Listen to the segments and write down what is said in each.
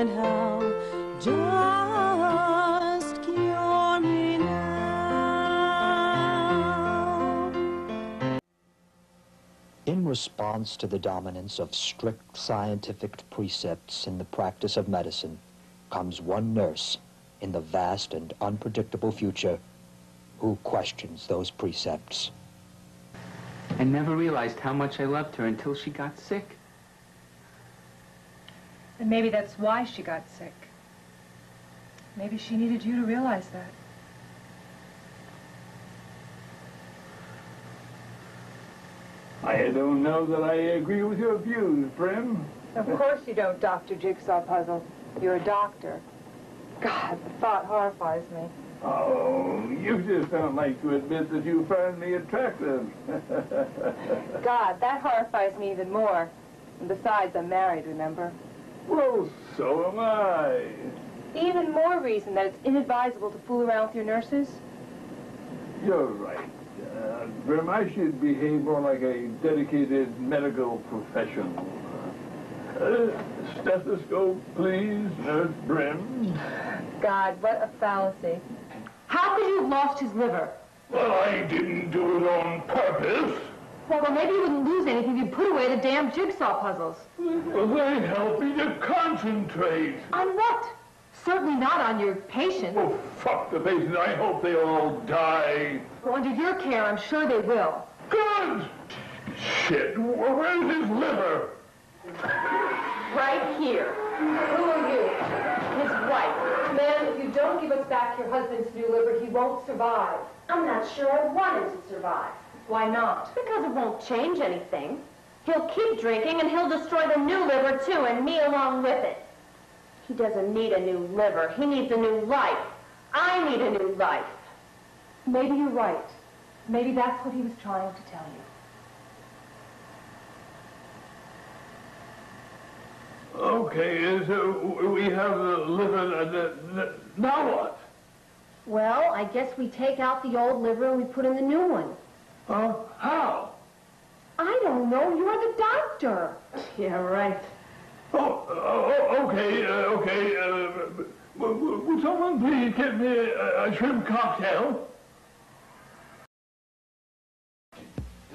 find how. Just cure me now. In response to the dominance of strict scientific precepts in the practice of medicine, comes one nurse in the vast and unpredictable future who questions those precepts. I never realized how much I loved her until she got sick. And maybe that's why she got sick. Maybe she needed you to realize that. I don't know that I agree with your views, Brim. Of course you don't, Dr. Jigsaw Puzzle. You're a doctor. God, the thought horrifies me. Oh, you just don't like to admit that you find me attractive. God, that horrifies me even more. And besides, I'm married, remember? Well, so am I. Even more reason that it's inadvisable to fool around with your nurses. You're right. Brim, I should behave more like a dedicated medical professional. Stethoscope, please, Nurse Brim. God, what a fallacy. How could you have lost his liver? Well, I didn't do it on purpose. Well, maybe you wouldn't lose anything if you put away the damn jigsaw puzzles. Well, they help me to concentrate. On what? Certainly not on your patient. Oh, fuck the patient. I hope they all die. Well, under your care, I'm sure they will. Good! Shit, where's his liver? Right here. Who are you? His wife. Man, if you don't give us back your husband's new liver, he won't survive. I'm not sure I want him to survive. Why not? Because it won't change anything. He'll keep drinking and he'll destroy the new liver too, and me along with it. He doesn't need a new liver. He needs a new life. I need a new life. Maybe you're right. Maybe that's what he was trying to tell you. Okay, so we have the liver, now what? Well, I guess we take out the old liver and we put in the new one. How? I don't know. You're the doctor. Yeah, right. Okay. Would someone please get me a shrimp cocktail? A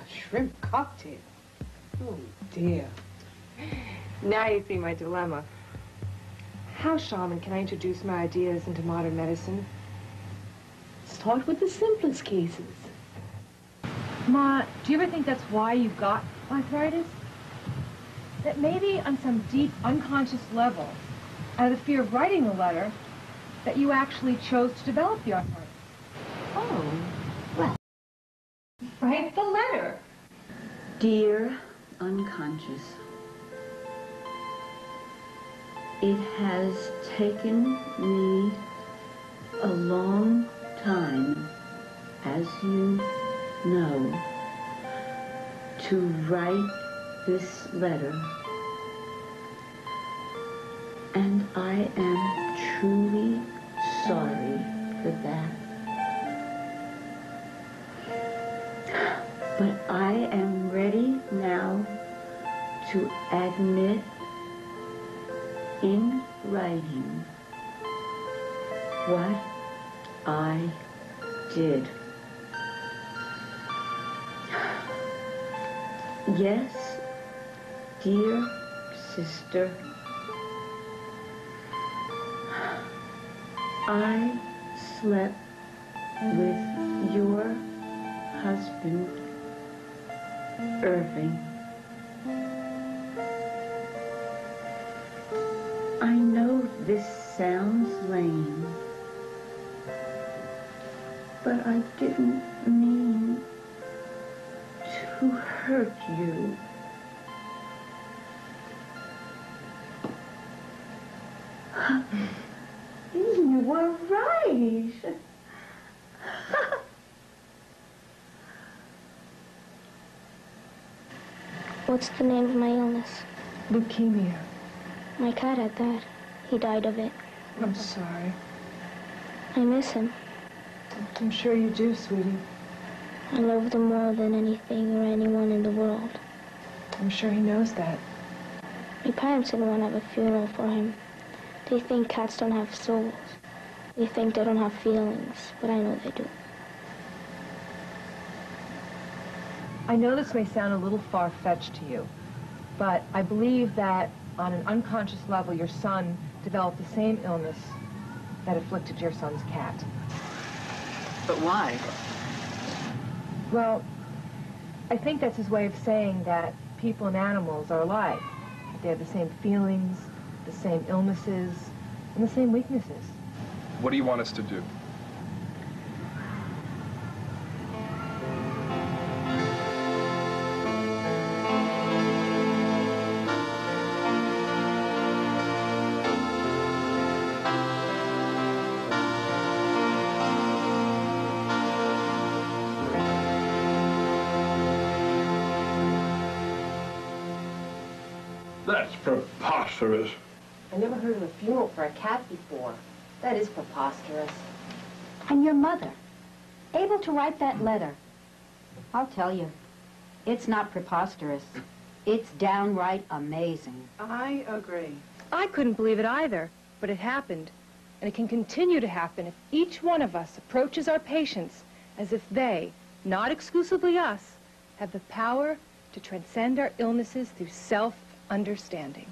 shrimp cocktail? Oh, dear. Now you see my dilemma. How, Shaman, can I introduce my ideas into modern medicine? Start with the simplest cases. Ma, do you ever think that's why you got arthritis? That maybe on some deep, unconscious level, out of the fear of writing the letter, that you actually chose to develop the arthritis? Oh, well. Write the letter. Dear unconscious, it has taken me a long time, as you know, to write this letter, and I am truly sorry for that. But I am ready now to admit in writing what I did. Yes, dear sister, I slept with your husband, Irving. I know this sounds lame, but I didn't mean to hurt you. You were right. What's the name of my illness? Leukemia. My cat had that. He died of it. I'm sorry. I miss him. I'm sure you do, sweetie. I love him more than anything or anyone in the world. I'm sure he knows that. My parents didn't want to have a funeral for him. They think cats don't have souls. They think they don't have feelings, but I know they do. I know this may sound a little far-fetched to you, but I believe that on an unconscious level, your son developed the same illness that afflicted your son's cat. But why? Well, I think that's his way of saying that people and animals are alike. They have the same feelings, the same illnesses, and the same weaknesses. What do you want us to do? That's preposterous. I never heard of a funeral for a cat before. That is preposterous. And your mother, able to write that letter. I'll tell you, it's not preposterous. It's downright amazing. I agree. I couldn't believe it either, but it happened. And it can continue to happen if each one of us approaches our patients as if they, not exclusively us, have the power to transcend our illnesses through self-understanding.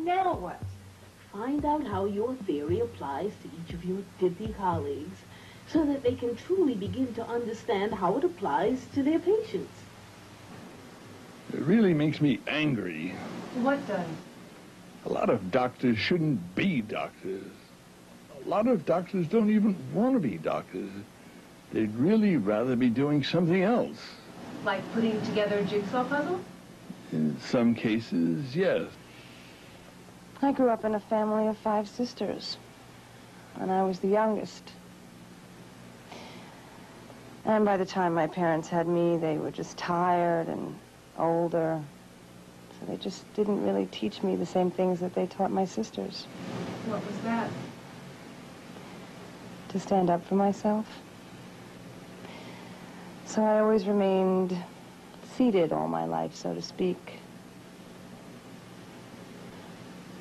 Now what? Find out how your theory applies to each of your dithy colleagues so that they can truly begin to understand how it applies to their patients. It really makes me angry. What does? A lot of doctors shouldn't be doctors. A lot of doctors don't even want to be doctors. They'd really rather be doing something else. Like putting together a jigsaw puzzle? In some cases, yes. I grew up in a family of 5 sisters, and I was the youngest. And by the time my parents had me, they were just tired and older, so they just didn't really teach me the same things that they taught my sisters. What was that? To stand up for myself. So I always remained seated all my life, so to speak.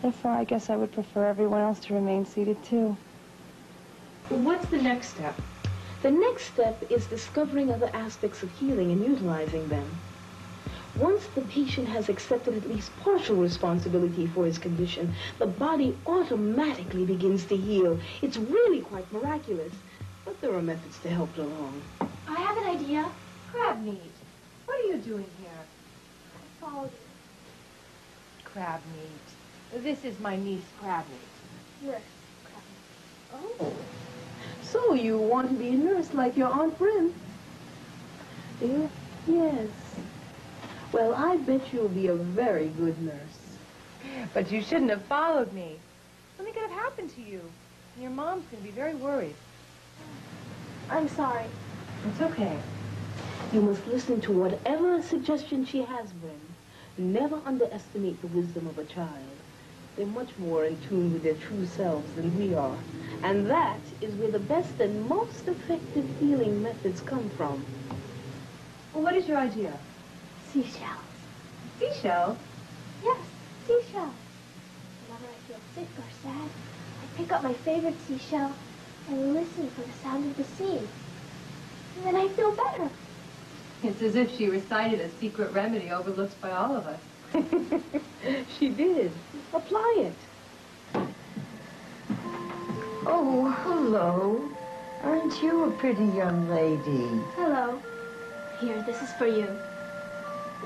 Therefore, I guess I would prefer everyone else to remain seated, too. What's the next step? The next step is discovering other aspects of healing and utilizing them. Once the patient has accepted at least partial responsibility for his condition, the body automatically begins to heal. It's really quite miraculous, but there are methods to help it along. I have an idea. Crab meat. What are you doing here? I followed you. Crab meat. This is my niece, Crab meat. Nurse Crab meat. Oh, so you want to be a nurse like your Aunt Bryn? Yeah? Yes. Well, I bet you'll be a very good nurse. But you shouldn't have followed me. Something could have happened to you. And your mom's going to be very worried. I'm sorry. It's okay. You must listen to whatever suggestion she has, Bryn. Never underestimate the wisdom of a child. They're much more in tune with their true selves than we are. And that is where the best and most effective healing methods come from. Well, what is your idea? Seashells. Seashell? Yes, seashells. Whenever I feel sick or sad, I pick up my favorite seashell and listen for the sound of the sea. And then I feel better. It's as if she recited a secret remedy overlooked by all of us. She did. Apply it. Oh, hello. Aren't you a pretty young lady? Hello. Here, this is for you.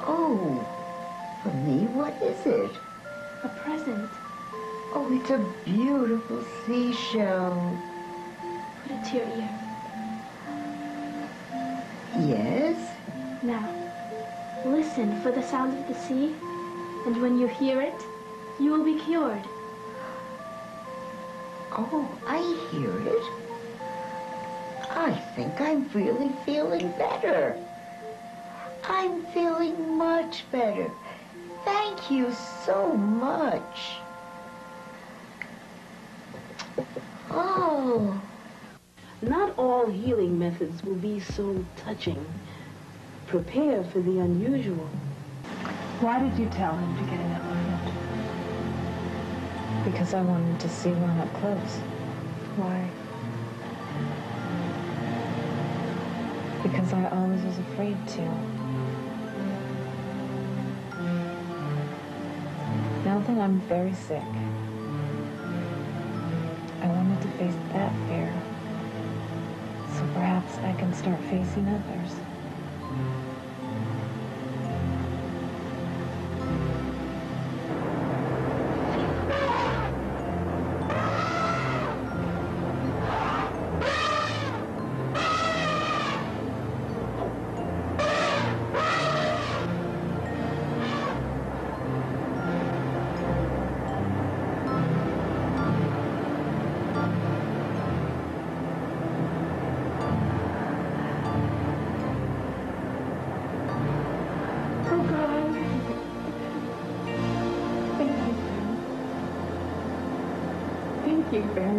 Oh, for me? What is it? A present. Oh, it's a beautiful seashell. Put it to your ear. Yes? Now, listen for the sound of the sea, and when you hear it, you will be cured. Oh, I hear it. I think I'm really feeling better. I'm feeling much better. Thank you so much. Oh. Not all healing methods will be so touching. Prepare for the unusual. Why did you tell him to get in that line? Because I wanted to see one up close. Why? Because I always was afraid to. Now that I'm very sick, I wanted to face that fear. So perhaps I can start facing others.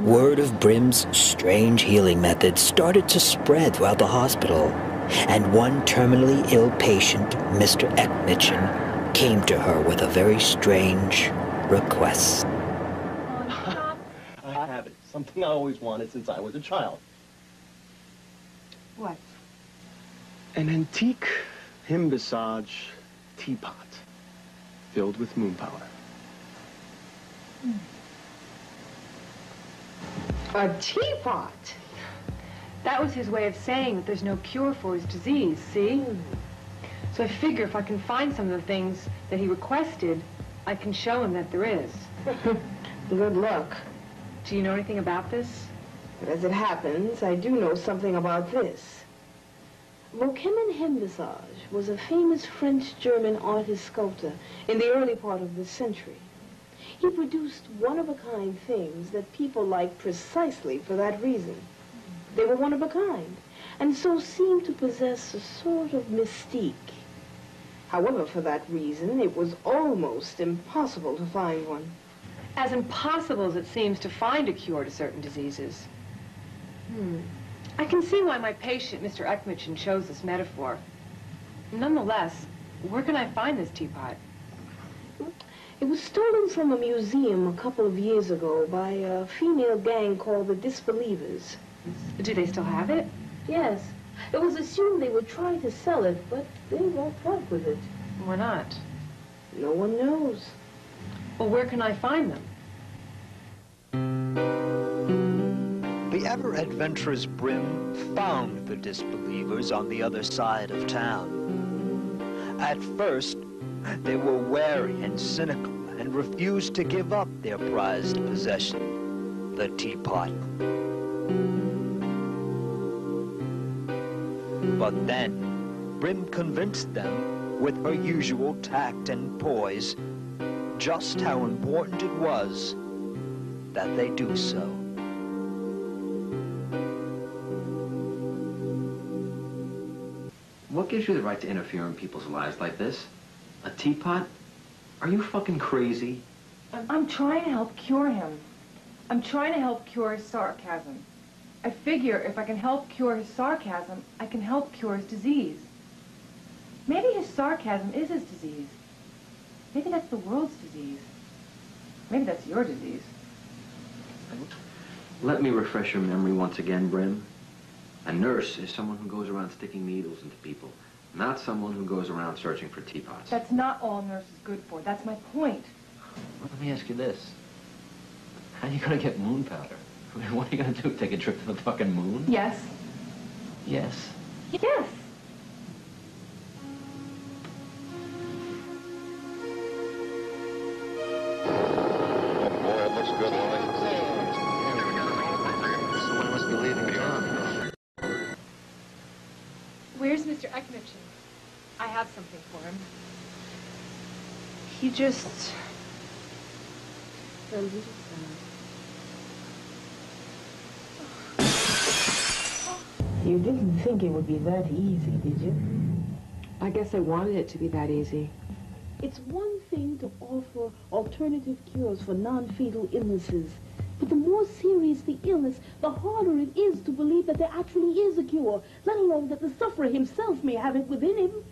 Word of Brim's strange healing methods started to spread throughout the hospital, and one terminally ill patient, Mr. Ekmitchen, came to her with a very strange request. I have it. Something I always wanted since I was a child. What? An antique Himbisage teapot filled with moon powder. A teapot? That was his way of saying that there's no cure for his disease, see? So I figure if I can find some of the things that he requested, I can show him that there is. Good luck. Do you know anything about this? As it happens, I do know something about this. Vauquelin Himbisage was a famous French-German artist-sculptor in the early part of this century. He produced one-of-a-kind things that people liked precisely for that reason. They were one of a kind, and so seemed to possess a sort of mystique. However, for that reason, it was almost impossible to find one. As impossible as it seems to find a cure to certain diseases. I can see why my patient, Mr. Ekmitchen, chose this metaphor. Nonetheless, where can I find this teapot? It was stolen from a museum a couple of years ago by a female gang called the Disbelievers. Do they still have it? Yes. It was assumed they would try to sell it, but they won't work with it. Why not? No one knows. Well, where can I find them? The ever-adventurous Brim found the Disbelievers on the other side of town. At first, they were wary and cynical and refused to give up their prized possession, the teapot. But then, Brim convinced them, with her usual tact and poise, just how important it was that they do so. What gives you the right to interfere in people's lives like this? A teapot? Are you fucking crazy? I'm trying to help cure him. I'm trying to help cure his sarcasm. I figure if I can help cure his sarcasm, I can help cure his disease. Maybe his sarcasm is his disease. Maybe that's the world's disease. Maybe that's your disease. Let me refresh your memory once again, Brim. A nurse is someone who goes around sticking needles into people, not someone who goes around searching for teapots. That's not all nurse is good for. That's my point. Well, let me ask you this. How are you going to get moon powder? I mean, what are you going to do, take a trip to the fucking moon? Yes. Yes. Yes. Boy, it looks good, Someone must be leaving town. Where's Mr. Ekmitchen? I have something for him. He just... You didn't think it would be that easy, did you? I guess I wanted it to be that easy. It's one thing to offer alternative cures for non-fatal illnesses, but the more serious the illness, the harder it is to believe that there actually is a cure, let alone that the sufferer himself may have it within him.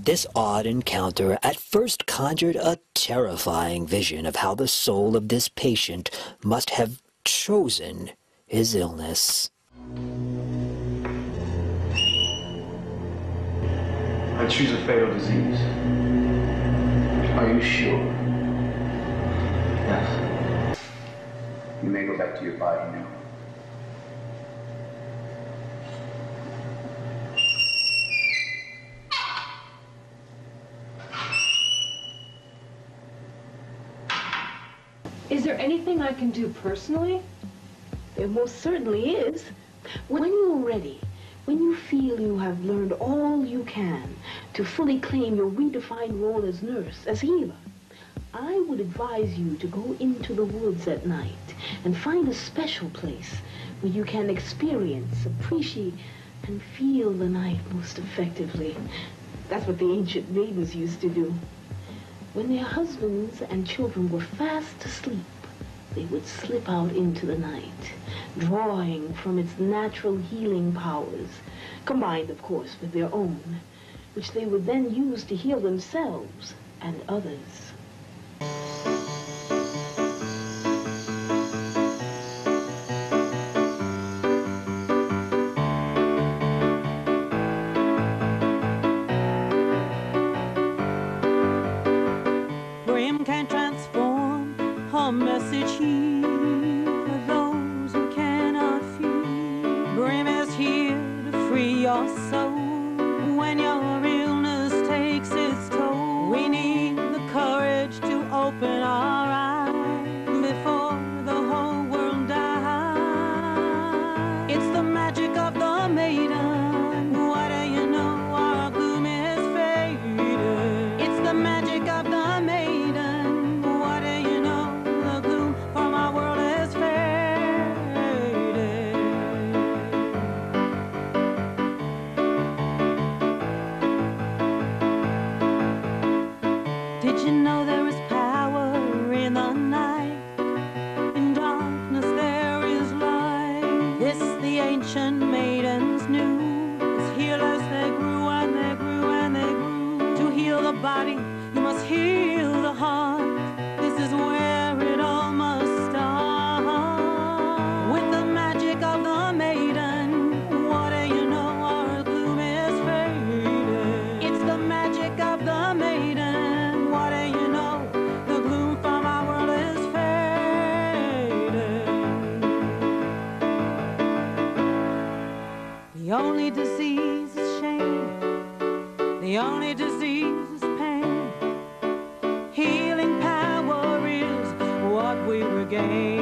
This odd encounter at first conjured a terrifying vision of how the soul of this patient must have chosen his illness. I choose a fatal disease. Are you sure? Yes. You may go back to your body now. Is there anything I can do personally? There most certainly is. When you're ready, when you feel you have learned all you can to fully claim your redefined role as nurse, as healer, I would advise you to go into the woods at night and find a special place where you can experience, appreciate, and feel the night most effectively. That's what the ancient maidens used to do. When their husbands and children were fast asleep, they would slip out into the night, drawing from its natural healing powers, combined, of course, with their own, which they would then use to heal themselves and others. Brim can transform her message here for those who cannot feel. Brim is here to free your soul when your illness takes its toll. We need the courage to open our eyes before the whole world dies. It's the magic of the maiden. What do you know? Our gloom is faded. It's the magic of the maiden. What do you know? The gloom from our world is faded. Did you know there is power in the night? In darkness there is light. This the ancient maidens knew. As healers they grew and they grew and they grew. To heal the body, you must heal the heart. This is where it all must start. With the magic of the maiden, what do you know? Our gloom is faded. It's the magic of the maiden. What do you know? The gloom from our world is faded. The only disease is shame. The only disease is pain. Healing power is what we regain.